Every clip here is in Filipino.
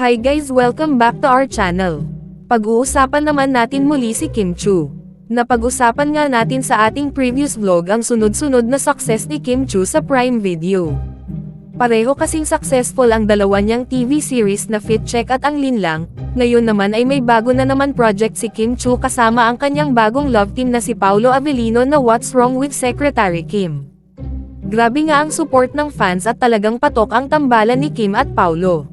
Hi guys, welcome back to our channel. Pag-uusapan naman natin muli si Kim Chiu. Napag-usapan nga natin sa ating previous vlog ang sunod-sunod na success ni Kim Chiu sa Prime Video. Pareho kasing successful ang dalawa niyang TV series na Fit Check at Ang Linlang. Ngayon naman ay may bago na naman project si Kim Chiu kasama ang kanyang bagong love team na si Paolo Avellino na What's Wrong with Secretary Kim. Grabe nga ang support ng fans at talagang patok ang tambalan ni Kim at Paolo.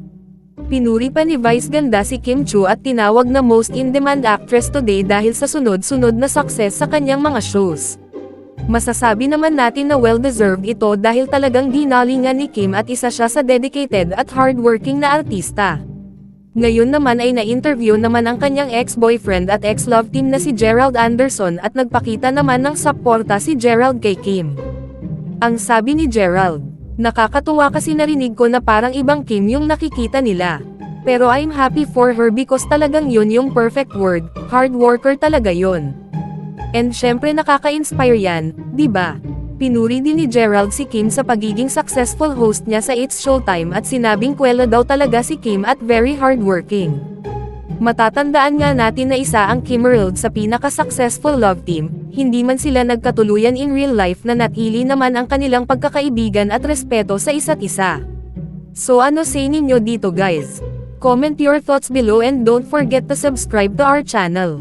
Pinuri pa ni Vice ganda si Kim Chiu at tinawag na most in-demand actress today dahil sa sunod-sunod na success sa kanyang mga shows. Masasabi naman natin na well-deserved ito dahil talagang dinalingan ni Kim at isa siya sa dedicated at hardworking na artista. Ngayon naman ay na-interview naman ang kanyang ex-boyfriend at ex-love team na si Gerald Anderson at nagpakita naman ng suporta si Gerald kay Kim. Ang sabi ni Gerald, "Nakakatuwa kasi narinig ko na parang ibang Kim yung nakikita nila. Pero I'm happy for her because talagang yun yung perfect word, hard worker talaga yun. And syempre nakaka-inspire yan, di ba?" Pinuri din ni Gerald si Kim sa pagiging successful host niya sa It's Showtime at sinabing kwela daw talaga si Kim at very hardworking. Matatandaan nga natin na isa ang Kim Earl sa pinaka-successful love team, hindi man sila nagkatuluyan in real life na natili naman ang kanilang pagkakaibigan at respeto sa isa't isa. So ano say ninyo dito guys? Comment your thoughts below and don't forget to subscribe to our channel.